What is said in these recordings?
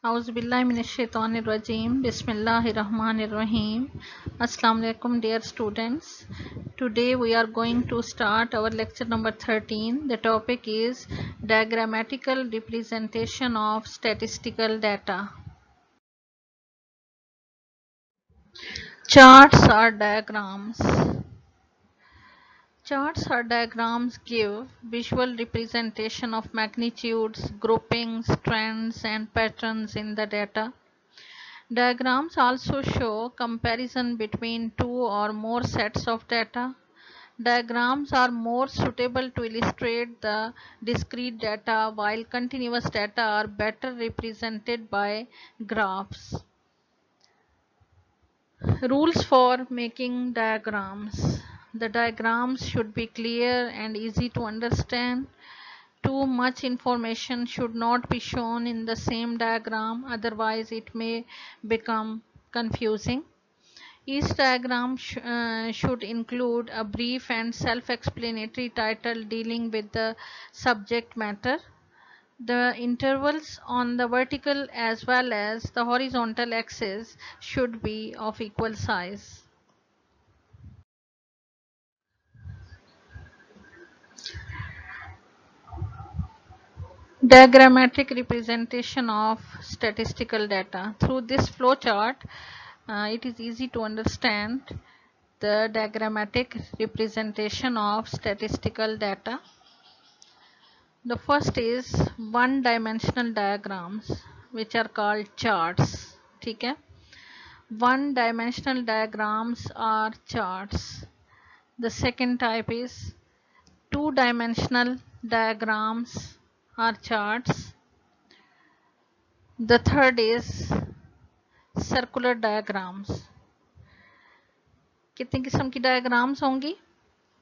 Auzubillahiminash-shaytanir-rajim. Bismillahir-rahmanir-rahim. Assalamu alaikum, dear students. Today we are going to start our lecture number 13. The topic is diagrammatical representation of statistical data. Charts or diagrams. Charts or diagrams give visual representation of magnitudes, groupings, trends, and patterns in the data. Diagrams also show comparison between two or more sets of data. Diagrams are more suitable to illustrate the discrete data, while continuous data are better represented by graphs. Rules for making diagrams. The diagrams should be clear and easy to understand. Too much information should not be shown in the same diagram, otherwise it may become confusing. Each diagram should include a brief and self-explanatory title dealing with the subject matter. The intervals on the vertical as well as the horizontal axis should be of equal size. Diagrammatic representation of statistical data. Through this flowchart, it is easy to understand the diagrammatic representation of statistical data. The first is one-dimensional diagrams, which are called charts. ठीक है? One-dimensional diagrams are charts. The second type is two-dimensional diagrams are charts. The third is circular diagrams. कितनी किस्म की diagrams होंगी?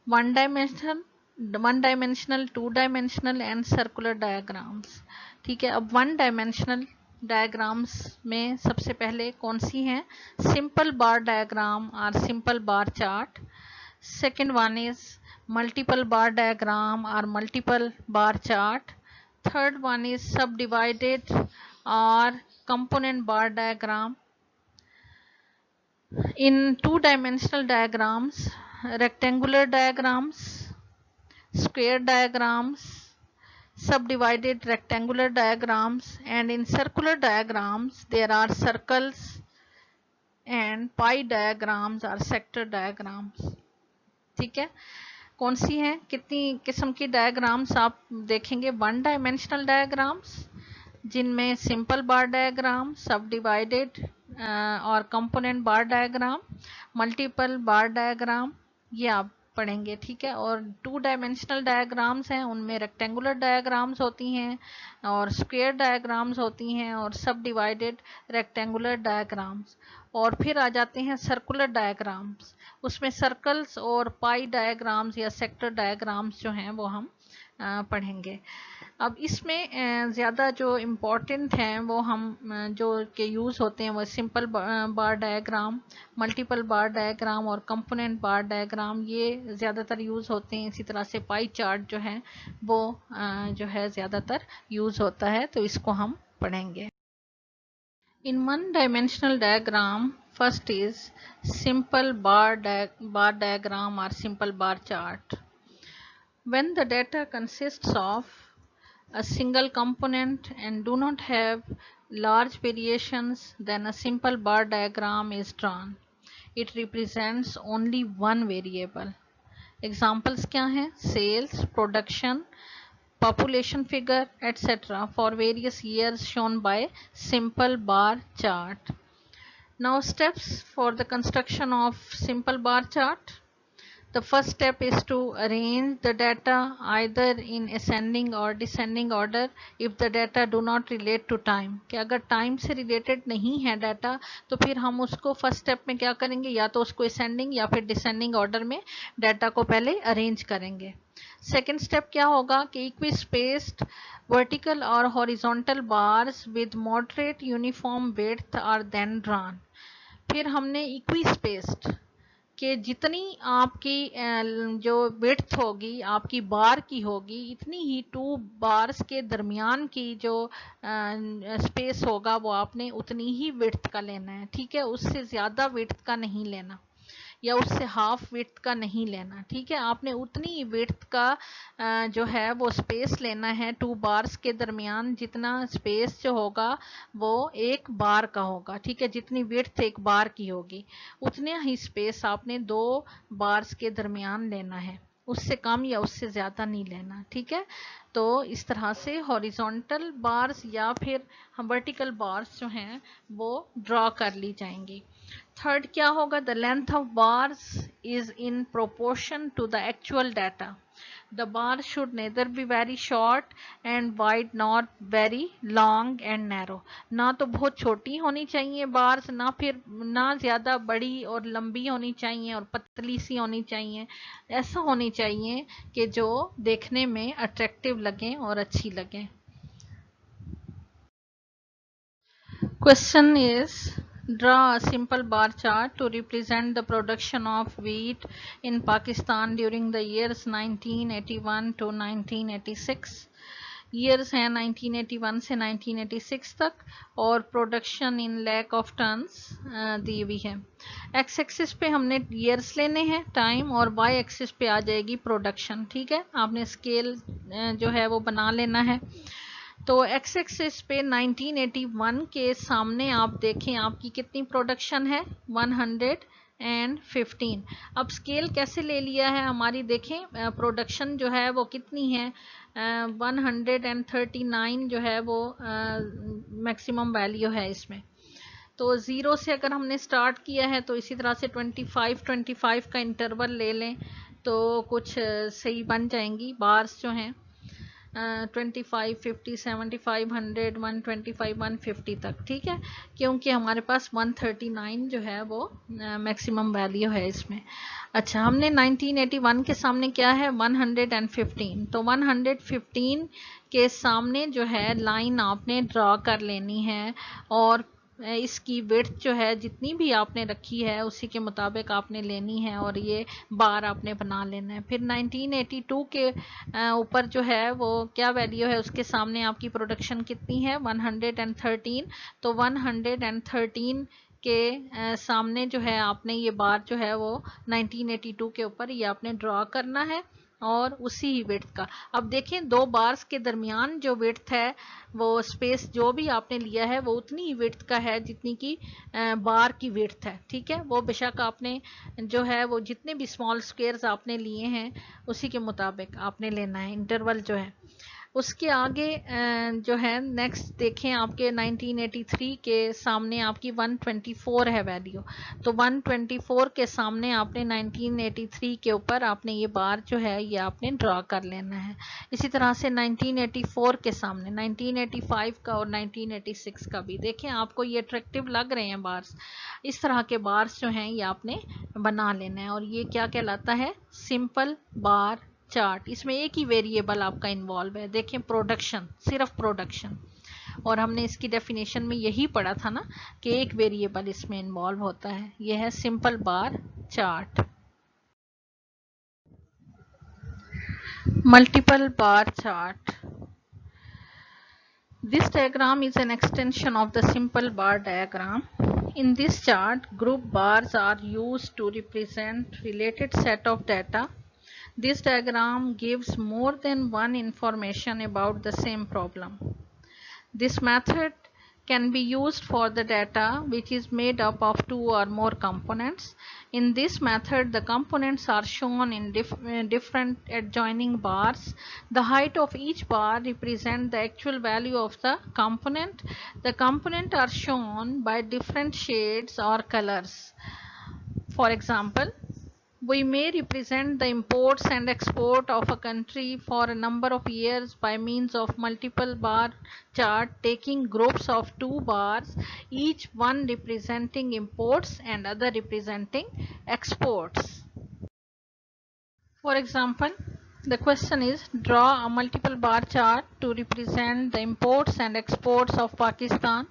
One dimensional, two dimensional and circular diagrams. ठीक है, अब one dimensional diagrams में सबसे पहले कौन सी हैं? सिंपल बार डायग्राम और simple bar chart. Second one is multiple bar diagram और multiple bar chart. Third one is sub divided और component bar diagram. In two-dimensional diagrams, rectangular diagrams, square diagrams, subdivided rectangular diagrams, and in circular diagrams there are circles and pie diagrams or sector diagrams. ठीक है, कौन सी हैं? कितनी किस्म की diagrams आप देखेंगे? वन डायमेंशनल डायग्राम्स जिनमें सिंपल बार डायग्राम, सब डिवाइडेड और कंपोनेंट बार डायग्राम, मल्टीपल बार डायग्राम, ये आप पढ़ेंगे. ठीक है, और टू डायमेंशनल डायग्राम्स हैं, उनमें रेक्टेंगुलर डायग्राम्स होती हैं और स्क्वायर डायग्राम्स होती हैं और सब डिवाइडेड रेक्टेंगुलर डायग्राम्स. और फिर आ जाते हैं सर्कुलर डायग्राम्स, उसमें सर्कल्स और पाई डायग्राम्स या सेक्टर डायग्राम्स जो हैं वो हम पढ़ेंगे. अब इसमें ज़्यादा जो इम्पोर्टेंट हैं वो हम जो के यूज़ होते हैं वो simple bar diagram, multiple bar diagram और कंपोनेंट बार डायग्राम, ये ज़्यादातर यूज़ होते हैं. इसी तरह से पाई चार्ट जो है वो जो है ज़्यादातर यूज़ होता है, तो इसको हम पढ़ेंगे. In one-dimensional diagram, first is simple bar diagram or simple bar chart. When the data consists of a single component and do not have large variations, then a simple bar diagram is drawn. It represents only one variable. Examples क्या हैं? Sales, production, population figure, etc. for various years shown by simple bar chart. Now steps for the construction of simple bar chart. The first step is to arrange the data either in ascending or descending order if the data do not relate to time. कि अगर time से related नहीं है data तो फिर हम उसको first step में क्या करेंगे? या तो उसको ascending या फिर descending order में data को पहले arrange करेंगे. Second step क्या होगा कि equispaced vertical or horizontal bars with moderate uniform width are then drawn. फिर हमने equispaced कि जितनी आपकी जो विड्थ होगी आपकी बार की होगी, इतनी ही 2 बार्स के दरमियान की जो स्पेस होगा वो आपने उतनी ही विड्थ का लेना है, ठीक है। उससे ज़्यादा विड्थ का नहीं लेना या उससे हाफ विड्थ का नहीं लेना, ठीक है। आपने उतनी विड्थ का जो है वो स्पेस लेना है 2 बार्स के दरमियान, जितना स्पेस जो होगा वो 1 बार का होगा, ठीक है। जितनी विड्थ 1 बार की होगी उतने ही स्पेस आपने 2 बार्स के दरमियान लेना है, उससे कम या उससे ज़्यादा नहीं लेना, ठीक है। तो इस तरह से हॉरिजॉन्टल बार्स या फिर हम वर्टिकल बार्स जो हैं वो ड्रॉ कर ली जाएंगी। थर्ड क्या होगा, the length of bars is in proportion to the actual data. The bar should neither be very short and wide not very long and narrow. ना तो बहुत छोटी होनी चाहिए बार्स, ना ज़्यादा बड़ी और लंबी होनी चाहिए और पतली सी होनी चाहिए। ऐसा होनी चाहिए कि जो देखने में अट्रैक्टिव लगें और अच्छी लगें। Question is, draw a simple bar chart to represent the production of wheat in Pakistan during the years 1981 to 1986. Years हैं 1981 से 1986 तक और production in lakh of tons दी हुई है। एक्स एक्सिस पे हमने ईयर्स लेने हैं टाइम और वाई एक्सिस पे आ जाएगी प्रोडक्शन, ठीक है। आपने स्केल जो है वो बना लेना है। तो एक्स एक्सिस पे 1981 के सामने आप देखें आपकी कितनी प्रोडक्शन है 115। अब स्केल कैसे ले लिया है हमारी, देखें प्रोडक्शन जो है वो कितनी है 139 जो है वो मैक्सिमम वैल्यू है इसमें। तो 0 से अगर हमने स्टार्ट किया है तो इसी तरह से 25 का इंटरवल ले लें तो कुछ सही बन जाएंगी बार्स जो हैं 25, 50, 75, 100, 125, 150 तक, ठीक है। क्योंकि हमारे पास 139 जो है वो मैक्सिमम वैल्यू है इसमें। अच्छा, हमने 1981 के सामने क्या है 115, तो 115 के सामने जो है लाइन आपने ड्रॉ कर लेनी है और इसकी विड्थ जो है जितनी भी आपने रखी है उसी के मुताबिक आपने लेनी है और ये बार आपने बना लेना है। फिर 1982 के ऊपर जो है वो क्या वैल्यू है, उसके सामने आपकी प्रोडक्शन कितनी है 113, तो 113 के सामने जो है आपने ये बार जो है वो 1982 के ऊपर ये आपने ड्रॉ करना है और उसी ही विड्थ का। अब देखें 2 बार्स के दरमियान जो विड्थ है वो स्पेस जो भी आपने लिया है वो उतनी ही विड्थ का है जितनी की बार की विड्थ है, ठीक है। वो बेशक आपने जो है वो जितने भी स्मॉल स्क्वायर्स आपने लिए हैं उसी के मुताबिक आपने लेना है इंटरवल जो है। उसके आगे जो है नेक्स्ट देखें आपके 1983 के सामने आपकी 124 है वैल्यू, तो 124 के सामने आपने 1983 के ऊपर आपने ये बार जो है ये आपने ड्रॉ कर लेना है। इसी तरह से 1984 के सामने 1985 का और 1986 का भी देखें आपको ये अट्रैक्टिव लग रहे हैं बार्स। इस तरह के बार्स जो हैं ये आपने बना लेना है और ये क्या कहलाता है सिंपल बार चार्ट। इसमें एक ही वेरिएबल आपका इन्वॉल्व है, देखें प्रोडक्शन, सिर्फ प्रोडक्शन, और हमने इसकी डेफिनेशन में यही पढ़ा था ना कि एक वेरिएबल इसमें इन्वॉल्व होता है। यह है simple bar chart. Multiple bar chart, this diagram is an extension of the simple bar diagram. In this chart, group bars are used to represent related set of data. This diagram gives more than one information about the same problem. This method can be used for the data which is made up of 2 or more components. In this method, the components are shown in different adjoining bars. The height of each bar represents the actual value of the component. The components are shown by different shades or colors. For example, we may represent the imports and export of a country for a number of years by means of multiple bar chart taking groups of 2 bars, each one representing imports and other representing exports. For example, the question is, draw a multiple bar chart to represent the imports and exports of Pakistan.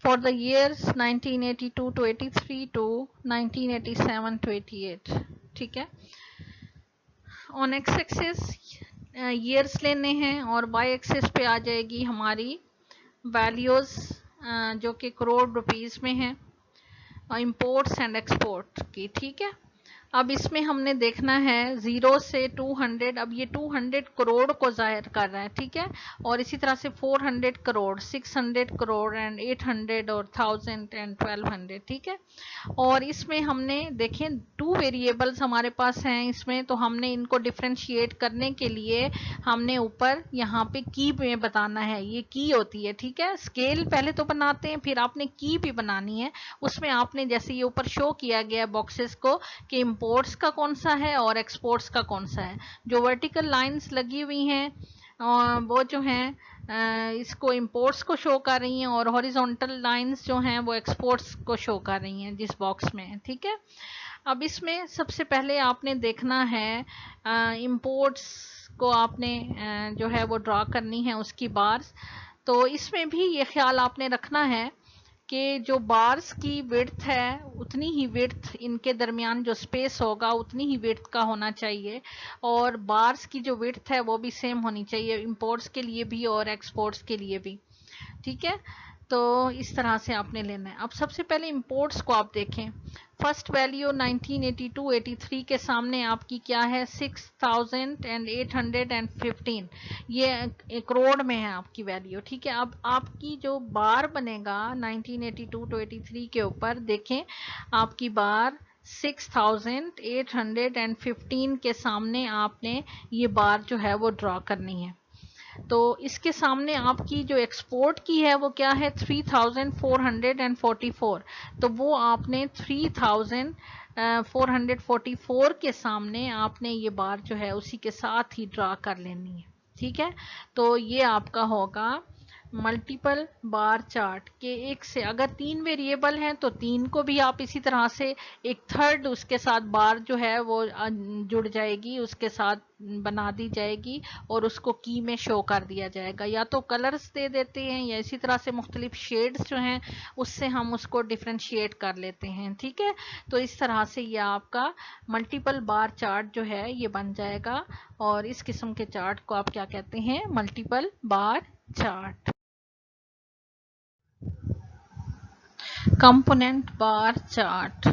for the years 1982 to 83 to 1987 to 88। ठीक है, on x axis years लेने हैं और Y axis पे आ जाएगी हमारी values जो कि करोड़ रुपीस में है, इंपोर्ट्स एंड एक्सपोर्ट की। ठीक है, अब इसमें हमने देखना है 0 से 200। अब ये 200 करोड़ को जाहिर कर रहा है। ठीक है, और इसी तरह से 400 करोड़, 600 करोड़ एंड 800 और 1000 एंड 1200। ठीक है, और इसमें हमने देखें 2 वेरिएबल्स हमारे पास हैं इसमें, तो हमने इनको डिफ्रेंशिएट करने के लिए हमने ऊपर यहाँ पे की में बताना है, ये की होती है। ठीक है, स्केल पहले तो बनाते हैं, फिर आपने की भी बनानी है। उसमें आपने जैसे ये ऊपर शो किया गया बॉक्सेस को कि इंपोर्ट्स का कौन सा है और एक्सपोर्ट्स का कौन सा है। जो वर्टिकल लाइंस लगी हुई हैं वो जो हैं इसको इंपोर्ट्स को शो कर रही हैं, और हॉरिजॉन्टल लाइंस जो हैं वो एक्सपोर्ट्स को शो कर रही हैं जिस बॉक्स में। ठीक है, अब इसमें सबसे पहले आपने देखना है इंपोर्ट्स को आपने जो है वो ड्रा करनी है उसकी बार्स। तो इसमें भी ये ख्याल आपने रखना है कि जो बार्स की विड्थ है उतनी ही विड्थ इनके दरमियान जो स्पेस होगा उतनी ही विड्थ का होना चाहिए, और बार्स की जो विड्थ है वो भी सेम होनी चाहिए, इंपोर्ट्स के लिए भी और एक्सपोर्ट्स के लिए भी। ठीक है, तो इस तरह से आपने लेना है। अब सबसे पहले इंपोर्ट्स को आप देखें। फर्स्ट वैल्यू 1982-83 के सामने आपकी क्या है, 6815, ये करोड़ में है आपकी वैल्यू। ठीक है, अब आपकी जो बार बनेगा 1982 to 83 के ऊपर देखें, आपकी बार 6815 के सामने आपने ये बार जो है वो ड्रॉ करनी है। तो इसके सामने आपकी जो एक्सपोर्ट की है वो क्या है, 3444। तो वो आपने 3444 के सामने आपने ये बार जो है उसी के साथ ही ड्रा कर लेनी है। ठीक है, तो ये आपका होगा मल्टीपल बार चार्ट के एक से। अगर 3 वेरिएबल हैं तो 3 को भी आप इसी तरह से एक थर्ड उसके साथ बार जो है वो जुड़ जाएगी, उसके साथ बना दी जाएगी और उसको की में शो कर दिया जाएगा। या तो कलर्स दे देते हैं या इसी तरह से मुख्तलिफ शेड्स जो हैं उससे हम उसको डिफ्रेंशिएट कर लेते हैं। ठीक है, तो इस तरह से ये आपका मल्टीपल बार चार्ट जो है ये बन जाएगा, और इस किस्म के चार्ट को आप क्या कहते हैं, multiple bar chart. Component bar chart.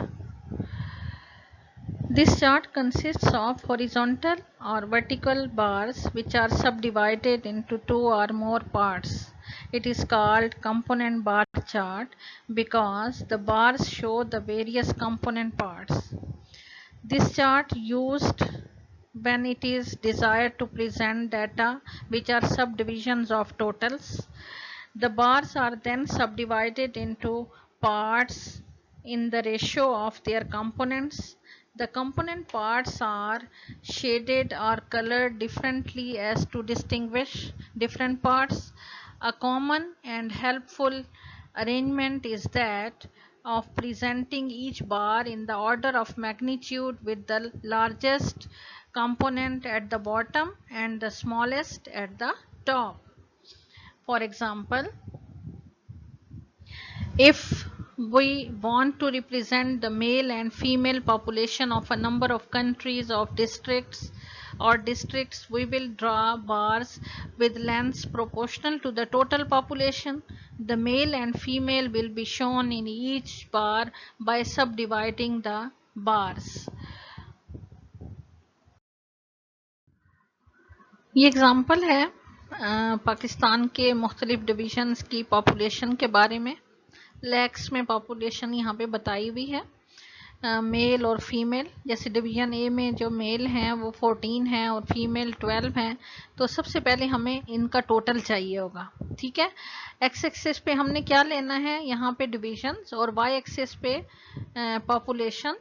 This chart consists of horizontal or vertical bars which are subdivided into 2 or more parts. It is called component bar chart because the bars show the various component parts. This chart used when it is desired to present data which are subdivisions of totals. The bars are then subdivided into parts in the ratio of their components. The component parts are shaded or colored differently as to distinguish different parts. A common and helpful arrangement is that of presenting each bar in the order of magnitude with the largest component at the bottom and the smallest at the top. For example, if we want to represent the male and female population of a number of countries of districts, we will draw bars with lengths proportional to the total population. The male and female will be shown in each bar by subdividing the bars. ये example है पाकिस्तान के मुख्तलिफ divisions की population के बारे में। लैक्स में population यहाँ पे बताई हुई है, मेल और फीमेल। जैसे डिवीज़न ए में जो मेल हैं वो 14 हैं और फीमेल 12 हैं। तो सबसे पहले हमें इनका टोटल चाहिए होगा। ठीक है, एक्स एक्सिस पे हमने क्या लेना है, यहाँ पे डिविजन्स, और वाई एक्सिस पे पॉपुलेशन।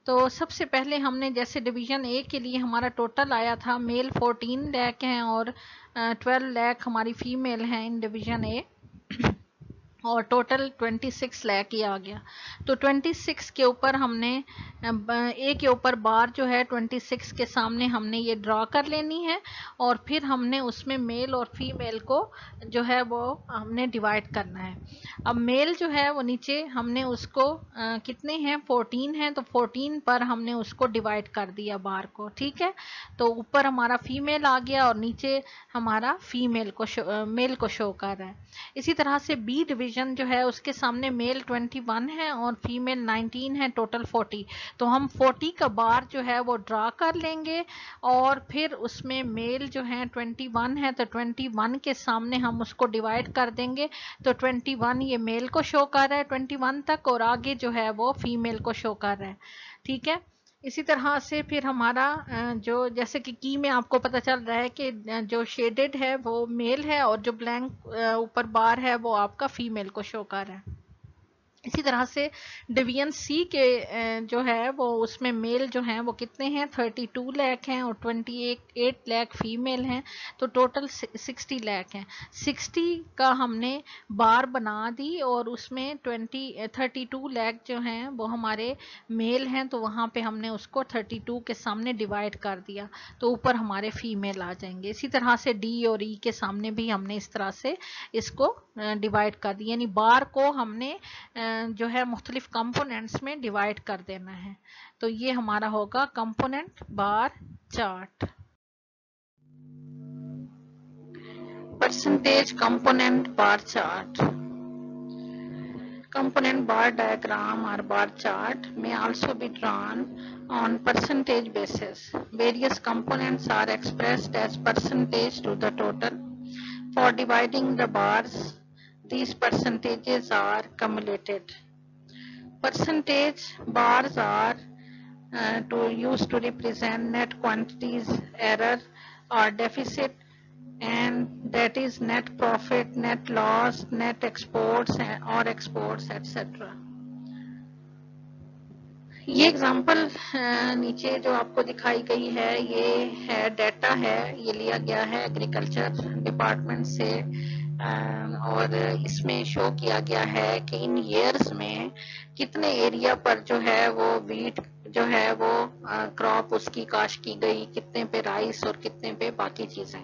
तो सबसे पहले हमने जैसे डिवीज़न ए के लिए हमारा टोटल आया था, मेल 14 लाख हैं और 12 लाख हमारी फीमेल हैं इन डिवीज़न ए। और टोटल 26 लाख ही आ गया। तो 26 के ऊपर हमने ए के ऊपर बार जो है 26 के सामने हमने ये ड्रॉ कर लेनी है और फिर हमने उसमें मेल और फीमेल को जो है वो हमने डिवाइड करना है। अब मेल जो है वो नीचे हमने उसको कितने हैं 14 हैं, तो 14 पर हमने उसको डिवाइड कर दिया बार को, ठीक है। तो ऊपर हमारा फीमेल आ गया और नीचे हमारा फीमेल को मेल को शो कर रहा है। इसी तरह से बी डिवीजन जो है उसके सामने मेल 21 है और फीमेल 19 है, टोटल 40। तो हम 40 का बार जो है वो ड्रा कर लेंगे और फिर उसमें मेल जो है 21 है, तो 21 के सामने हम उसको डिवाइड कर देंगे। तो 21 ये मेल को शो कर रहा है 21 तक और आगे जो है वो फीमेल को शो कर रहा है, ठीक है। इसी तरह से फिर हमारा जो जैसे कि की में आपको पता चल रहा है कि जो शेडेड है वो मेल है और जो ब्लैंक ऊपर बार है वो आपका फीमेल को शो कर रहा है। इसी तरह से डिवीजन सी के जो है वो उसमें मेल जो हैं वो कितने हैं 32 लाख हैं और 28 लाख फीमेल हैं, तो टोटल 60 लाख हैं। 60 का हमने बार बना दी और उसमें 32 लाख जो हैं वो हमारे मेल हैं, तो वहाँ पे हमने उसको 32 के सामने डिवाइड कर दिया, तो ऊपर हमारे फीमेल आ जाएंगे। इसी तरह से डी और ई के सामने भी हमने इस तरह से इसको डिवाइड कर दिया, यानी बार को हमने जो है मुख्तलिफ कंपोनेंट्स में डिवाइड कर देना है। तो ये हमारा होगा component bar chart. Percentage component bar chart. Component bar diagram or bar chart may also be drawn on percentage basis. Various components are expressed as percentage to the total. For dividing the bars, these percentages are cumulated. Percentage bars are used to represent net quantities, error or deficit, and that is net profit, net loss, net exports or exports etc. ये example नीचे जो आपको दिखाई गई है ये है data है, ये लिया गया है एग्रीकल्चर डिपार्टमेंट से और इसमें शो किया गया है कि इन ईयर्स में कितने एरिया पर जो है वो वीट जो है वो क्रॉप उसकी काश्त की गई, कितने पे राइस और कितने पे बाकी चीजें।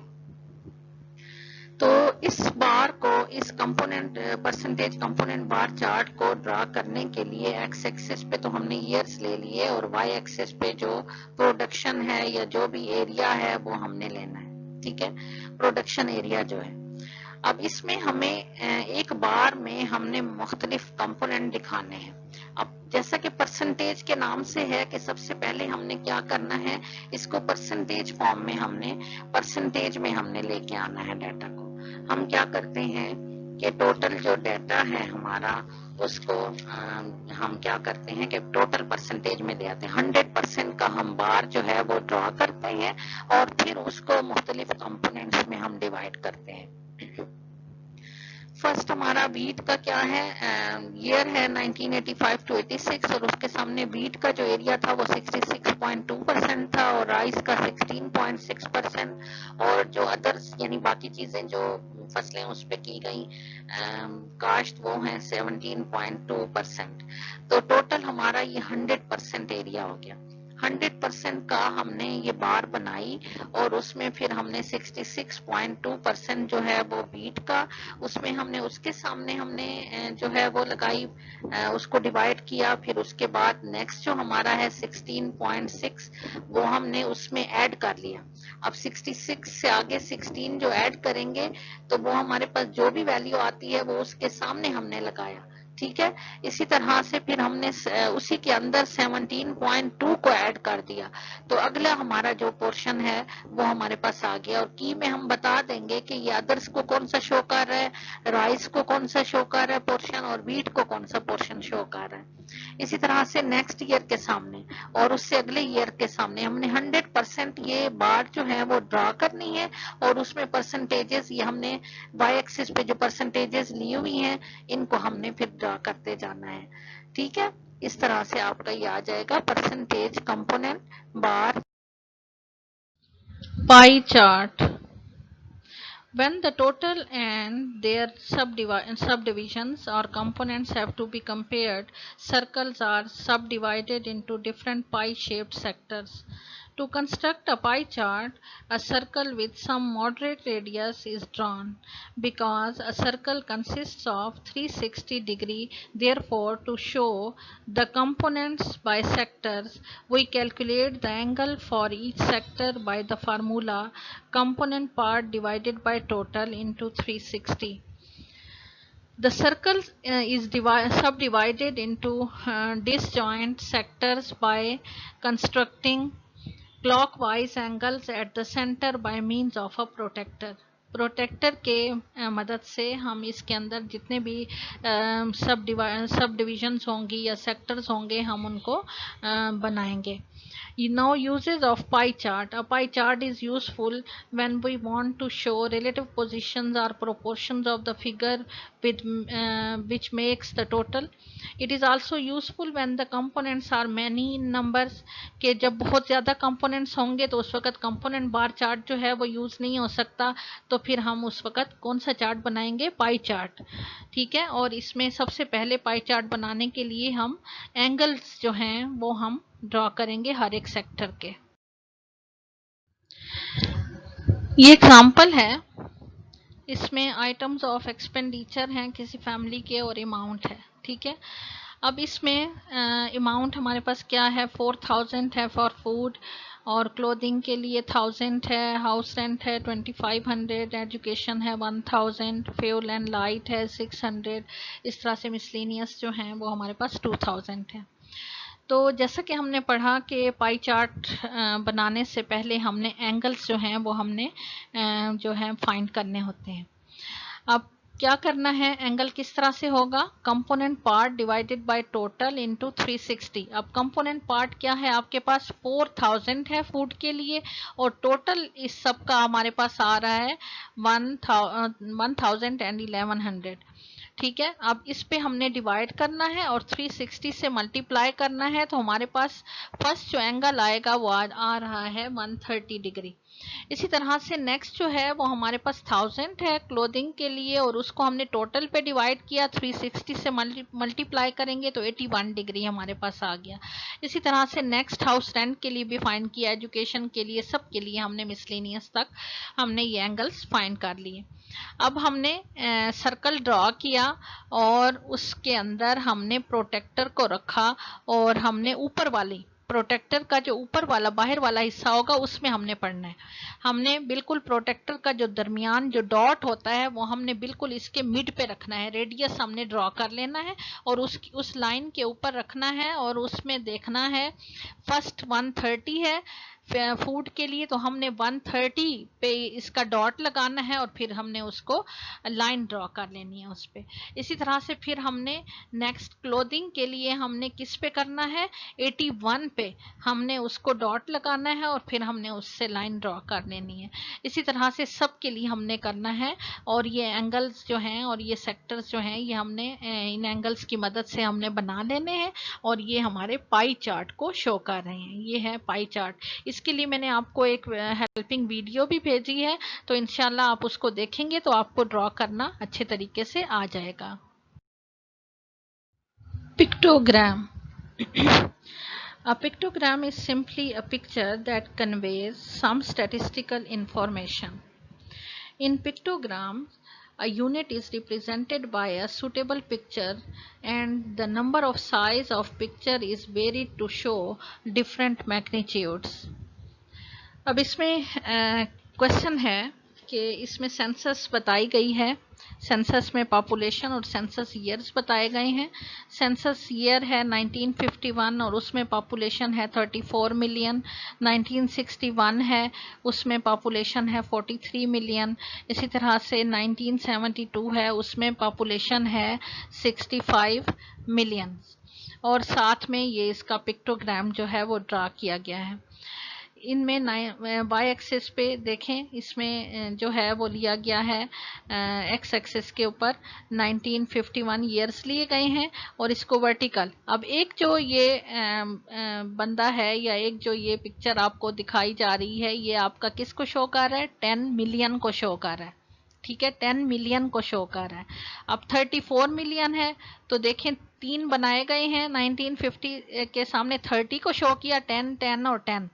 तो इस बार को इस component percentage component bar chart को ड्रा करने के लिए एक्स एक्सिस पे तो हमने ईयर्स ले लिए और वाई एक्सिस पे जो प्रोडक्शन है या जो भी एरिया है वो हमने लेना है, ठीक है, प्रोडक्शन एरिया जो है। अब इसमें हमें एक बार में हमने मुख्तलिफ कंपोनेंट दिखाने हैं। अब जैसा कि परसेंटेज के नाम से है कि सबसे पहले हमने क्या करना है, इसको परसेंटेज फॉर्म में हमने परसेंटेज में हमने लेके आना है डाटा को। हम क्या करते हैं कि टोटल जो डाटा है हमारा उसको हम क्या करते हैं कि टोटल परसेंटेज में ले आते हैं। 100% का हम बार जो है वो ड्रॉ करते हैं और फिर उसको मुख्तलिफ कंपोनेंट्स में हम डिवाइड करते हैं। फर्स्ट हमारा वीट का क्या है, ईयर है 1985 to 86 और उसके सामने वीट का जो एरिया था वो 66.2% था और राइस का 16.6% और जो अदर्स यानी बाकी चीजें जो फसलें उस पे की गई काश्त वो है 17.2%। तो टोटल हमारा ये 100% एरिया हो गया। 100% का हमने ये बार बनाई और उसमें फिर हमने 66.2% जो है वो वीट का, उसमें हमने उसके सामने हमने जो है वो लगाई, उसको डिवाइड किया। फिर उसके बाद नेक्स्ट जो हमारा है 16.6 वो हमने उसमें ऐड कर लिया। अब 66 से आगे 16 जो ऐड करेंगे तो वो हमारे पास जो भी वैल्यू आती है वो उसके सामने हमने लगाया, ठीक है। इसी तरह से फिर हमने उसी के अंदर 17.2 को ऐड कर दिया, तो अगला हमारा जो पोर्शन है वो हमारे पास आ गया। और की में हम बता देंगे कि ये अदर्स को कौन सा शो कर रहा है, राइस को कौन सा शो कर रहा है पोर्शन और वीट को कौन सा पोर्शन शो कर रहा है। इसी तरह से नेक्स्ट ईयर के सामने और उससे अगले ईयर के सामने हमने 100% ये बार जो है वो ड्रा करनी है और उसमें परसेंटेजेस ये हमने वाई एक्सिस पे जो परसेंटेजेस ली हुई हैं इनको हमने फिर ड्रा करते जाना है, ठीक है। इस तरह से आपका ये आ जाएगा percentage component bar pie chart. When the total and their subdivisions or components have to be compared, circles are subdivided into different pie-shaped sectors. To construct a pie chart, a circle with some moderate radius is drawn. Because a circle consists of 360-degree, therefore to show the components by sectors, we calculate the angle for each sector by the formula component part divided by total into 360. The circle is subdivided into disjoint sectors by constructing clockwise angles at the center by means of a protector के मदद से हम इसके अंदर जितने भी सब divisions होंगी या सेक्टर्स होंगे हम उनको बनाएंगे. Now uses of pie chart. A pie chart is useful when we want to show relative positions or proportions of the figure with which makes the total. It is also useful when the components are many in numbers. कि जब बहुत ज़्यादा components होंगे तो उस वक़्त component bar chart जो है वो use नहीं हो सकता, तो फिर हम उस वक़्त कौन सा चार्ट बनाएंगे? Pie chart. ठीक है. और इसमें सबसे पहले पाई चार्ट बनाने के लिए हम एंगल्स जो हैं वो हम ड्रॉ करेंगे हर एक सेक्टर के. ये एग्जाम्पल है. इसमें आइटम्स ऑफ एक्सपेंडिचर हैं किसी फैमिली के और अमाउंट है. ठीक है. अब इसमें अमाउंट हमारे पास क्या है? 4000 है फॉर फूड, और क्लोथिंग के लिए 1000 है, हाउस रेंट है 2500, एजुकेशन है 1000, फ्यूल एंड लाइट है 600. इस तरह से मिसलेनियस जो हैं वो हमारे पास 2000 है. तो जैसा कि हमने पढ़ा कि पाई चार्ट बनाने से पहले हमने एंगल्स जो हैं वो हमने जो है फाइंड करने होते हैं. अब क्या करना है? एंगल किस तरह से होगा? Component part divided by total into 360. अब कंपोनेंट पार्ट क्या है? आपके पास 4000 है फूड के लिए, और टोटल इस सब का हमारे पास आ रहा है 1100. ठीक है. अब इस पे हमने डिवाइड करना है और 360 से मल्टीप्लाई करना है, तो हमारे पास फर्स्ट जो एंगल आएगा वो आ रहा है 130 डिग्री. इसी तरह से नेक्स्ट जो है वो हमारे पास 1000 है क्लोथिंग के लिए, और उसको हमने टोटल पे डिवाइड किया, 360 से मल्टीप्लाई करेंगे तो 81 डिग्री हमारे पास आ गया. इसी तरह से नेक्स्ट हाउस रेंट के लिए भी फाइंड किया, एजुकेशन के लिए, सब के लिए हमने मिसलेनियस तक हमने ये एंगल्स फाइंड कर लिए. अब हमने सर्कल ड्रॉ किया और उसके अंदर हमने प्रोटेक्टर को रखा, और हमने ऊपर वाली प्रोटेक्टर का जो ऊपर वाला बाहर वाला हिस्सा होगा उसमें हमने पढ़ना है. हमने बिल्कुल प्रोटेक्टर का जो दरमियान जो डॉट होता है वो हमने बिल्कुल इसके मिड पे रखना है, रेडियस हमने ड्रॉ कर लेना है और उस लाइन के ऊपर रखना है, और उसमें देखना है फर्स्ट 130 है फूड के लिए, तो हमने 130 पे इसका डॉट लगाना है और फिर हमने उसको लाइन ड्रॉ कर लेनी है उस पे. इसी तरह से फिर हमने नेक्स्ट क्लोथिंग के लिए हमने किस पे करना है? 81 पे हमने उसको डॉट लगाना है और फिर हमने उससे लाइन ड्रॉ कर लेनी है. इसी तरह से सब के लिए हमने करना है, और ये एंगल्स जो हैं और ये सेक्टर्स जो हैं ये हमने इन एंगल्स की मदद से हमने बना लेने हैं, और ये हमारे पाई चार्ट को शो कर रहे हैं. ये है पाई चार्ट. इसके लिए मैंने आपको एक हेल्पिंग वीडियो भी भेजी है, तो इंशाल्लाह आप उसको देखेंगे तो आपको ड्रॉ करना अच्छे तरीके से आ जाएगा. Pictogram. A pictogram is simply a picture that conveys some statistical information. In pictograms, a unit is represented by a suitable picture, and the number of size of picture is varied to show different magnitudes. अब इसमें question है कि इसमें census बताई गई है. Census में population और सेंसस ईयर्स बताए गए हैं. सेंसस ईयर है 1951 और उसमें पॉपुलेशन है 34 मिलियन. 1961 है, उसमें पॉपुलेशन है 43 मिलियन. इसी तरह से 1972 है, उसमें पॉपुलेशन है 65 मिलियन, और साथ में ये इसका पिक्टोग्राम जो है वो ड्रा किया गया है. इनमें वाई एक्सिस पे देखें, इसमें जो है वो लिया गया है एक्स एक्सिस के ऊपर 1951 ईयर्स लिए गए हैं, और इसको वर्टिकल. अब एक जो ये बंदा है या एक जो ये पिक्चर आपको दिखाई जा रही है, ये आपका किसको शो कर रहा है? 10 मिलियन को शो कर रहा है. ठीक है, 10 मिलियन को शो कर रहा है। अब 34 मिलियन है तो देखें 3 बनाए गए हैं, 1950 के सामने 30 को शो किया, 10 10 और 10,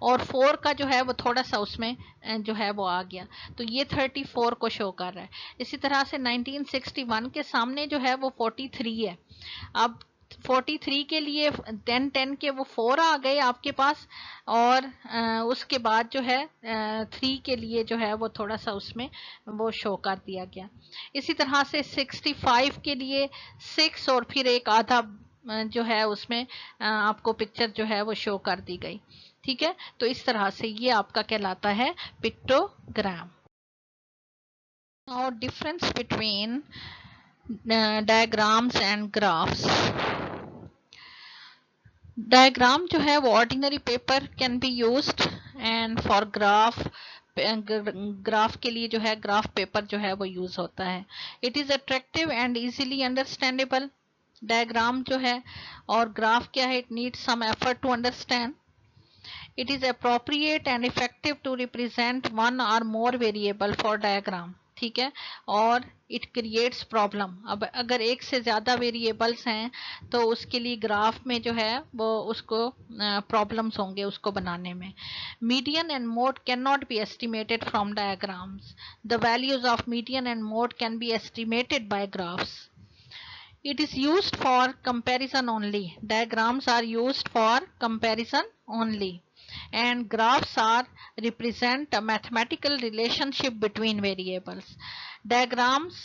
और 4 का जो है वो थोड़ा सा उसमें जो है वो आ गया, तो ये 34 को शो कर रहा है। इसी तरह से 1961 के सामने जो है वो 43 है। अब 43 के लिए 10 10 के वो 4 आ गए आपके पास, और उसके बाद जो है 3 के लिए जो है वो थोड़ा सा उसमें वो शो कर दिया गया। इसी तरह से 65 के लिए 6 और फिर एक आधा जो है उसमें आपको पिक्चर जो है वो शो कर दी गई। ठीक है, तो इस तरह से ये आपका कहलाता है पिक्टोग्राम। और difference between diagrams and graphs. Diagram जो है वो ordinary paper can be used, and for graph के लिए जो है ग्राफ पेपर जो है वो यूज होता है। It is attractive and easily understandable. Diagram जो है और ग्राफ क्या है, it needs some effort to understand. It is appropriate and effective to represent one or more variable for diagram, ठीक है, और इट क्रिएट्स प्रॉब्लम। अब अगर एक से ज़्यादा वेरिएबल्स हैं तो उसके लिए ग्राफ में जो है वो उसको प्रॉब्लम्स होंगे उसको बनाने में। Median and mode can not be estimated from diagrams. The values of median and mode can be estimated by graphs. It is used for comparison only. Diagrams are used for comparison only, and graphs are represent a mathematical relationship between variables. Diagrams,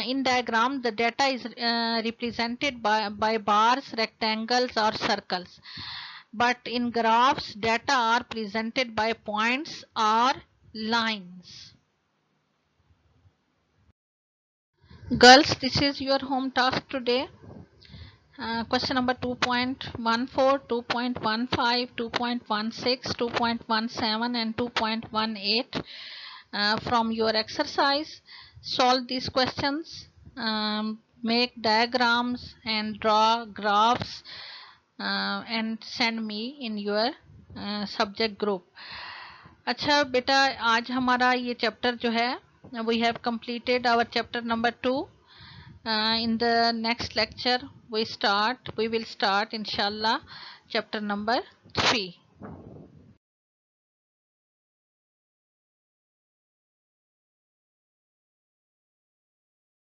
in diagram the data is represented by bars, rectangles or circles, but in graphs data are presented by points or lines. Girls, this is your home task today. Question number 2.14, 2.15, 2.16, 2.17 and 2.18 from your exercise. Solve these questions, make diagrams and draw graphs, and send me in your subject group. अच्छा बेटा, आज हमारा ये chapter जो है, we have completed our chapter number 2. In the next lecture we will start inshallah chapter number 3.